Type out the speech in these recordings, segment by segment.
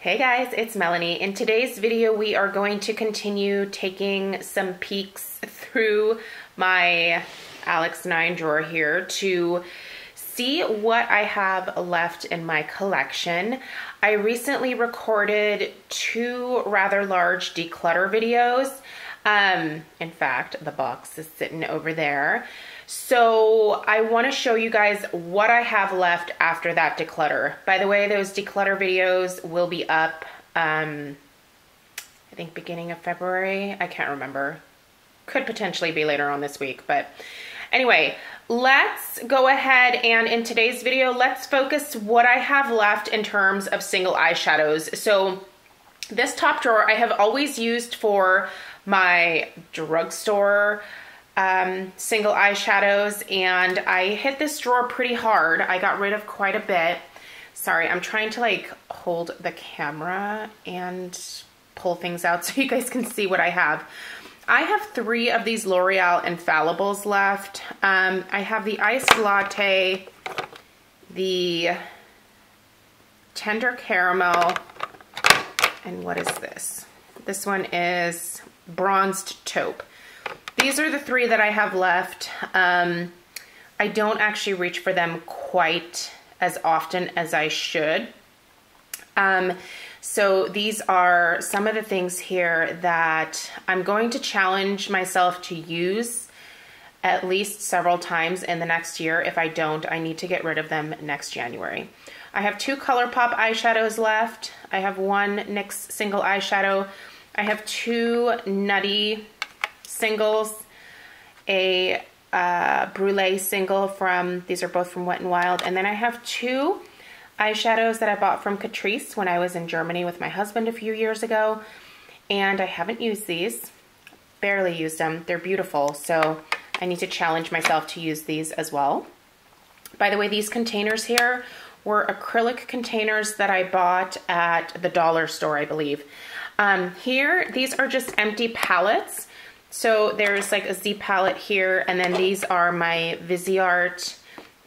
Hey guys, it's Melanie. In today's video, we are going to continue taking some peeks through my Alex 9 drawer here to see what I have left in my collection. I recently recorded 2 rather large declutter videos. In fact, the box is sitting over there. So I want to show you guys what I have left after that declutter. By the way, those declutter videos will be up, I think beginning of February. I can't remember. Could potentially be later on this week. But anyway, let's go ahead and in today's video, let's focus what I have left in terms of single eyeshadows. So this top drawer I have always used for my drugstore single eyeshadows, and I hit this drawer pretty hard. I got rid of quite a bit. Sorry, I'm trying to like hold the camera and pull things out so you guys can see what I have. I have 3 of these L'Oreal Infallibles left. I have the Iced Latte, the Tender Caramel, and what is this? This one is Bronzed Taupe. These are the 3 that I have left. I don't actually reach for them quite as often as I should. So these are some of the things here that I'm going to challenge myself to use at least several times in the next year. If I don't, I need to get rid of them next January. I have 2 ColourPop eyeshadows left. I have 1 NYX single eyeshadow. I have 2 Nutty singles, a Brulee single from, these are both from Wet n Wild, and then I have 2 eyeshadows that I bought from Catrice when I was in Germany with my husband a few years ago, and I haven't used these, barely used them. They're beautiful, so I need to challenge myself to use these as well. By the way, these containers here were acrylic containers that I bought at the dollar store, I believe. Here, these are just empty palettes. So there's like a Z palette here, and then these are my Viseart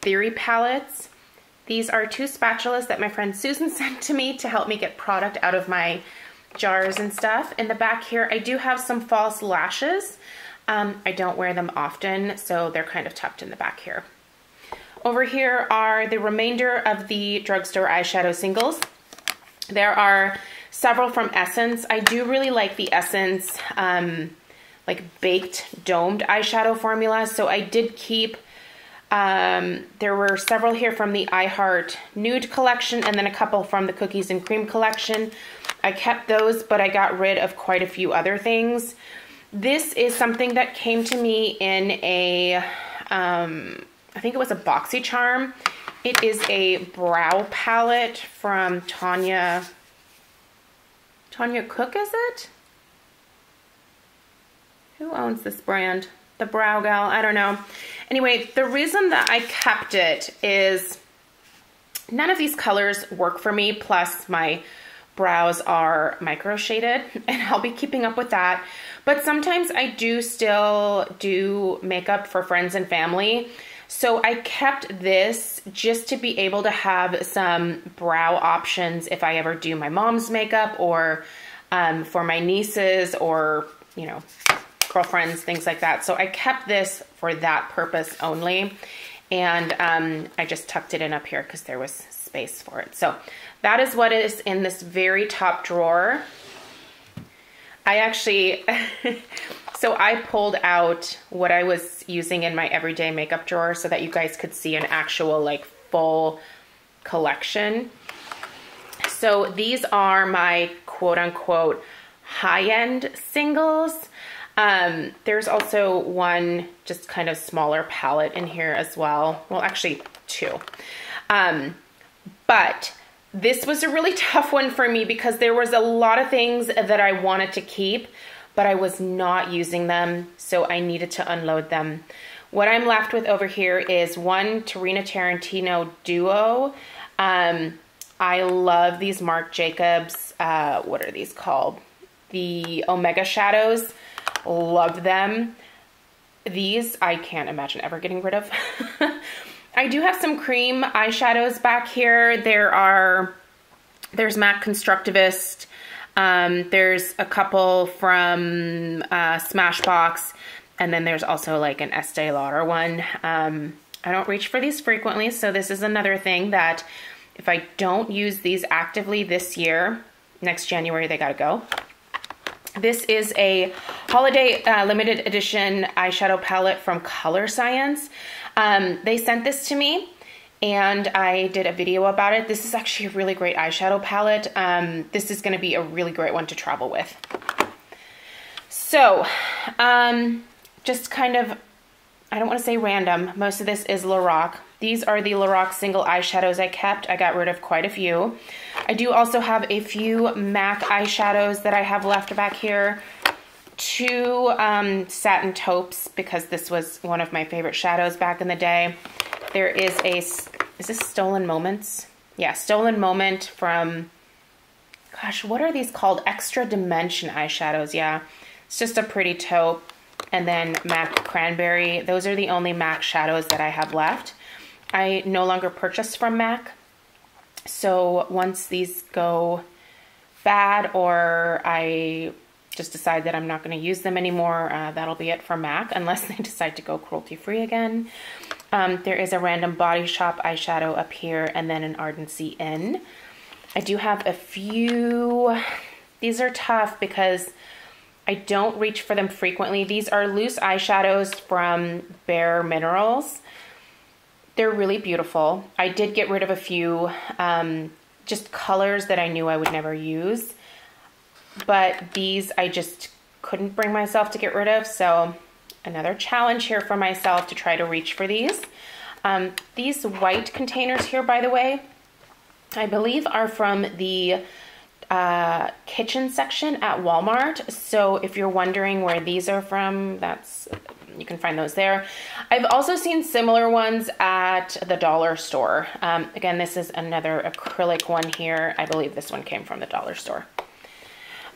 Theory palettes. These are 2 spatulas that my friend Susan sent to me to help me get product out of my jars and stuff. In the back here, I do have some false lashes. I don't wear them often, so they're kind of tucked in the back here. Over here are the remainder of the drugstore eyeshadow singles. There are several from Essence. I do really like the Essence like baked domed eyeshadow formula, so I did keep, there were several here from the I Heart Nude collection and then a couple from the Cookies and Cream collection. I kept those, but I got rid of quite a few other things. This is something that came to me in a, I think it was a Boxycharm. It is a brow palette from Tanya Cook, is it? Who owns this brand? The Brow Gal, I don't know. Anyway, the reason that I kept it is none of these colors work for me, plus my brows are micro shaded, and I'll be keeping up with that. But sometimes I do still do makeup for friends and family. So I kept this just to be able to have some brow options if I ever do my mom's makeup, or for my nieces, or, you know, girlfriends, things like that. So I kept this for that purpose only. And I just tucked it in up here because there was space for it. So that is what is in this very top drawer. I actually, so I pulled out what I was using in my everyday makeup drawer so that you guys could see an actual like full collection. So these are my quote unquote high-end singles. There's also one just kind of smaller palette in here as well. Well, actually 2. But this was a really tough one for me because there was a lot of things that I wanted to keep, but I was not using them, so I needed to unload them. What I'm left with over here is 1 Tarina Tarantino Duo. I love these Marc Jacobs, what are these called? The Omega Shadows. Love them. These I can't imagine ever getting rid of. I do have some cream eyeshadows back here. There are There's MAC Constructivist. There's a couple from Smashbox. And then there's also like an Estee Lauder one. I don't reach for these frequently, so this is another thing that if I don't use these actively this year, next January they gotta go. This is a holiday limited edition eyeshadow palette from Color Science. They sent this to me and I did a video about it. This is actually a really great eyeshadow palette. This is gonna be a really great one to travel with. So, just kind of, I don't want to say random. Most of this is LORAC. These are the LORAC single eyeshadows I kept. I got rid of quite a few. I do also have a few MAC eyeshadows that I have left back here. 2 satin taupes, because this was one of my favorite shadows back in the day. There is a, is this Stolen Moments? Yeah, Stolen Moment from, gosh, what are these called? Extra Dimension eyeshadows, yeah. It's just a pretty taupe. And then MAC Cranberry. Those are the only MAC shadows that I have left. I no longer purchase from MAC. So once these go bad or I just decide that I'm not going to use them anymore, that'll be it for MAC unless they decide to go cruelty-free again. There is a Random Body Shop eyeshadow up here and then an Ardency In. I do have a few. These are tough because I don't reach for them frequently. These are loose eyeshadows from Bare Minerals. They're really beautiful. I did get rid of a few just colors that I knew I would never use. But these I just couldn't bring myself to get rid of. So another challenge here for myself to try to reach for these. These white containers here, by the way, I believe are from the kitchen section at Walmart. So if you're wondering where these are from, you can find those there. I've also seen similar ones at the dollar store. Again, this is another acrylic one here. I believe this one came from the dollar store.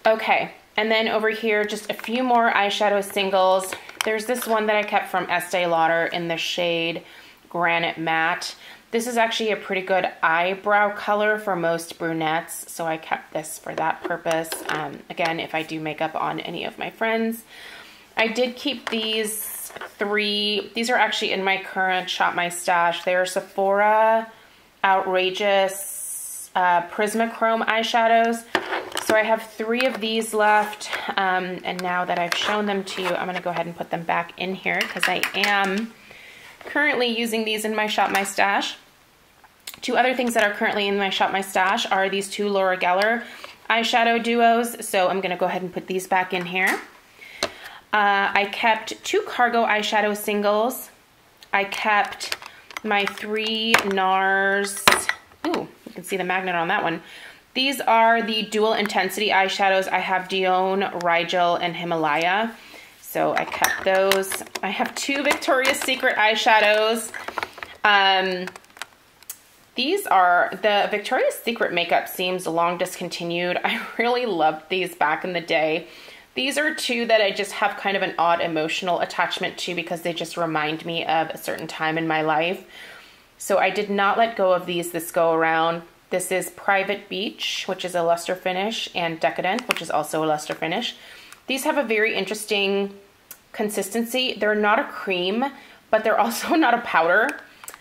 Okay, and then over here, just a few more eyeshadow singles. There's this one that I kept from Estee Lauder in the shade Granite Matte. This is actually a pretty good eyebrow color for most brunettes, so I kept this for that purpose. Again, if I do makeup on any of my friends. I did keep these 3. These are actually in my current Shop My Stash. They're Sephora Outrageous Prismachrome eyeshadows. So I have 3 of these left, and now that I've shown them to you, I'm going to go ahead and put them back in here because I am currently using these in my Shop My Stash. 2 other things that are currently in my Shop My Stash are these 2 Laura Geller eyeshadow duos, so I'm going to go ahead and put these back in here. I kept 2 Cargo eyeshadow singles. I kept my 3 NARS. Ooh, you can see the magnet on that one. These are the dual intensity eyeshadows. I have Dion, Rigel, and Himalaya. So I kept those. I have 2 Victoria's Secret eyeshadows. These are, the Victoria's Secret makeup seems long discontinued. I really loved these back in the day. These are 2 that I just have kind of an odd emotional attachment to because they just remind me of a certain time in my life. So I did not let go of these this go around. This is Private Beach, which is a luster finish, and Decadent, which is also a luster finish. These have a very interesting consistency. They're not a cream, but they're also not a powder.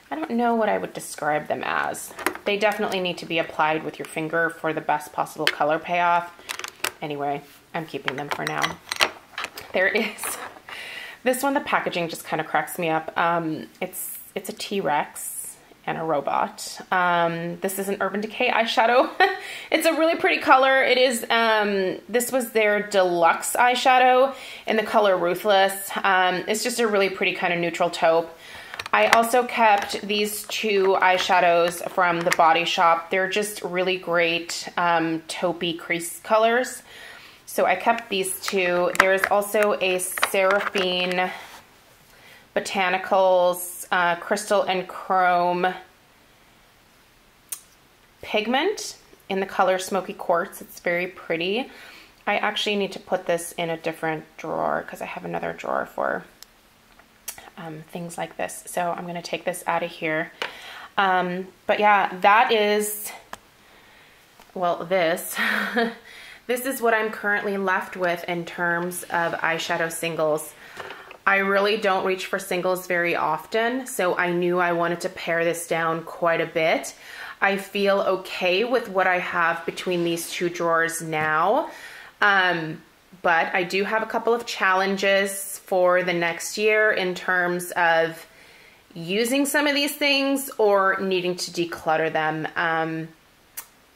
I don't know what I would describe them as. They definitely need to be applied with your finger for the best possible color payoff. Anyway, I'm keeping them for now. There is this one. The packaging just kind of cracks me up. It's a T-Rex and a robot. This is an Urban Decay eyeshadow. It's a really pretty color. It is, this was their deluxe eyeshadow in the color Ruthless. It's just a really pretty kind of neutral taupe. I also kept these 2 eyeshadows from the Body Shop. They're just really great taupey crease colors. So I kept these 2. There's also a Seraphine Botanicals Crystal and Chrome pigment in the color Smoky Quartz. It's very pretty. I actually need to put this in a different drawer because I have another drawer for things like this. So I'm going to take this out of here. But yeah, that is well, this is what I'm currently left with in terms of eyeshadow singles. I really don't reach for singles very often, so I knew I wanted to pare this down quite a bit. I feel okay with what I have between these two drawers now, but I do have a couple of challenges for the next year in terms of using some of these things or needing to declutter them.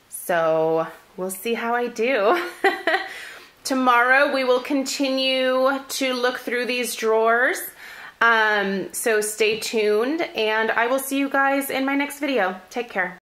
So we'll see how I do. Tomorrow we will continue to look through these drawers. So stay tuned, and I will see you guys in my next video. Take care.